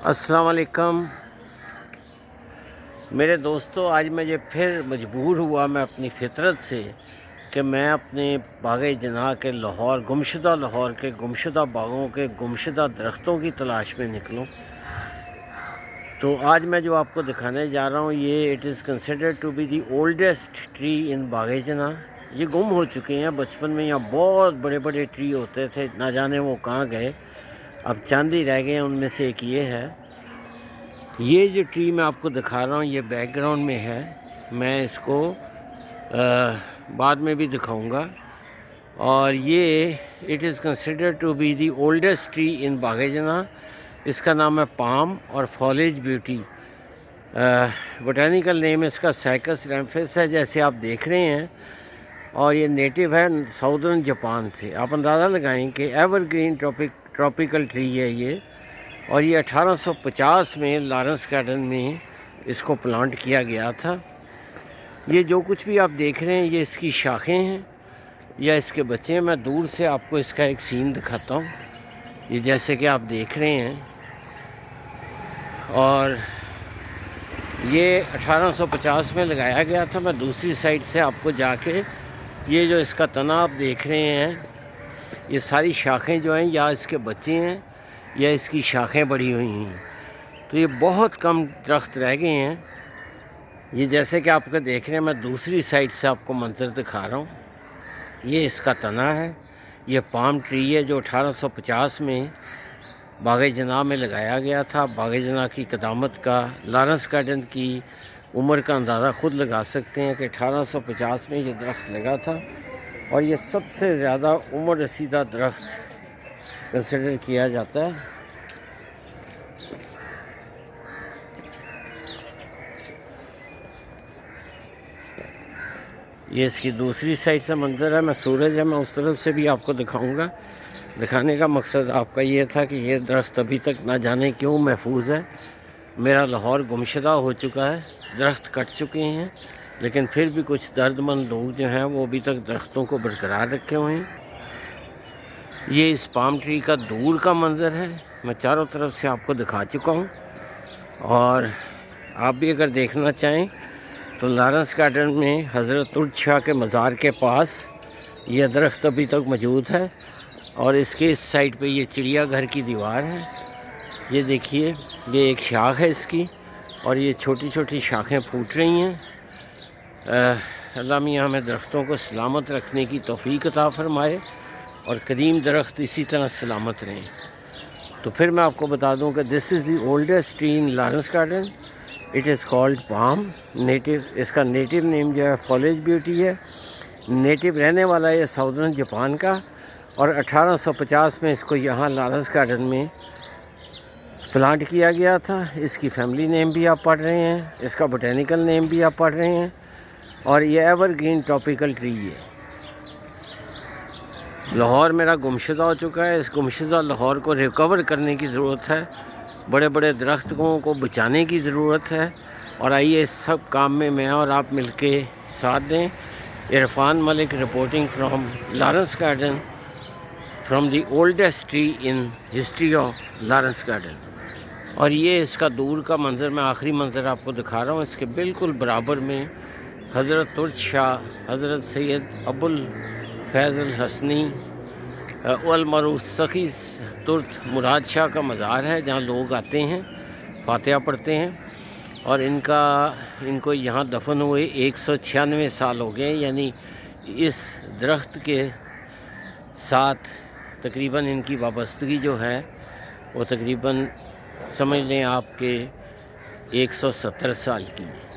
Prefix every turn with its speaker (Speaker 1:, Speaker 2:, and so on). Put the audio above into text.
Speaker 1: अस्सलाम वालेकुम मेरे दोस्तों। आज मुझे फिर मजबूर हुआ मैं अपनी फितरत से कि मैं अपने बाग़े जना के लाहौर के गुमशुदा बागों के गुमशुदा दरख्तों की तलाश में निकलूं। तो आज मैं जो आपको दिखाने जा रहा हूँ ये it is considered to be the oldest tree in Bagh-e Jinnah. ये गुम हो चुके हैं। बचपन में यहाँ बहुत बड़े बड़े ट्री होते थे, ना जाने वो कहाँ गए। अब चंद ही रह गए हैं, उनमें से एक ये है। ये जो ट्री मैं आपको दिखा रहा हूँ ये बैकग्राउंड में है। मैं इसको बाद में भी दिखाऊंगा। और ये it is considered to be the oldest tree in Bagh-e Jinnah. इसका नाम है पाम और फॉलेज ब्यूटी। बोटानिकल नेम इसका साइकस रैम्फिस है, जैसे आप देख रहे हैं। और ये नेटिव है साउदर्न जापान से। आप अंदाज़ा लगाएं कि एवरग्रीन ट्रॉपिकल ट्री है ये। और ये 1850 में लॉरेंस गार्डन में इसको प्लांट किया गया था। ये जो कुछ भी आप देख रहे हैं ये इसकी शाखें हैं या इसके बच्चे हैं। मैं दूर से आपको इसका एक सीन दिखाता हूँ। ये जैसे कि आप देख रहे हैं, और ये 1850 में लगाया गया था। मैं दूसरी साइड से आपको जाके ये जो इसका तना आप देख रहे हैं, ये सारी शाखें जो हैं या इसके बच्चे हैं या इसकी शाखें बढ़ी हुई हैं। तो ये बहुत कम दरख्त रह गए हैं। ये जैसे कि आपको देख रहे हैं, मैं दूसरी साइड से आपको मंजर दिखा रहा हूँ। ये इसका तना है। ये पाम ट्री है जो 1850 में बाग़े जना में लगाया गया था। बाग़े जना की क़दामत का, लॉरेंस गार्डन की उम्र का अंदाज़ा ख़ुद लगा सकते हैं कि 1850 में ये दरख्त लगा था। और ये सबसे ज़्यादा उम्र रसीदा दरख्त कंसिडर किया जाता है। ये इसकी दूसरी साइड से मंजर है। मैं सूरज है, मैं उस तरफ से भी आपको दिखाऊंगा। दिखाने का मकसद आपका ये था कि ये दरख्त अभी तक ना जाने क्यों महफूज है। मेरा लाहौर गुमशुदा हो चुका है, दरख्त कट चुके हैं, लेकिन फिर भी कुछ दर्दमंद लोग जो हैं वो अभी तक दरख्तों को बरकरार रखे हुए हैं। ये इस पाम ट्री का दूर का मंज़र है। मैं चारों तरफ से आपको दिखा चुका हूँ। और आप भी अगर देखना चाहें तो लॉरेंस गार्डन में हज़रत उल शाह के मज़ार के पास यह दरख्त अभी तक मौजूद है। और इसके इस साइड पे ये चिड़ियाघर की दीवार है। ये देखिए, ये एक शाख है इसकी, और ये छोटी छोटी शाखें फूट रही हैं। अल्लाह मियाँ हमें दरख्तों को सलामत रखने की तौफीक अता फरमाए और कदीम दरख्त इसी तरह सलामत रहें। तो फिर मैं आपको बता दूं कि this is the oldest tree in Lawrence garden. It is called palm. Native, इसका नेटिव नेम जो है फॉलेज ब्यूटी है। नेटिव रहने वाला है साउदर्न जापान का। और 1850 में इसको यहाँ लॉरेंस गार्डन में प्लांट किया गया था। इसकी फैमिली नेम भी आप पढ़ रहे हैं, इसका बोटेनिकल नेम भी आप पढ़ रहे हैं। और ये एवरग्रीन ट्रॉपिकल ट्री है। लाहौर मेरा गुमशुदा हो चुका है। इस गुमशुदा लाहौर को रिकवर करने की ज़रूरत है। बड़े बड़े दरख्तों को बचाने की ज़रूरत है। और आइए इस सब काम में मैं और आप मिलके साथ दें। Irfan Malik reporting from Lawrence garden, from the oldest tree in history of Lawrence garden. और ये इसका दूर का मंज़र, मैं आखिरी मंज़र आपको दिखा रहा हूँ। इसके बिल्कुल बराबर में हज़रत उल शाह, हज़रत सैयद अबुल फैज़ल हसनी अल मरूफ सखी तुर्क मुराद शाह का मज़ार है, जहाँ लोग आते हैं, फातिहा पढ़ते हैं। और इनको यहाँ दफन हुए 196 साल हो गए। यानी इस दरख्त के साथ तकरीबन इनकी वाबस्तगी जो है वो तकरीबन समझ लें आपके 170 साल की है।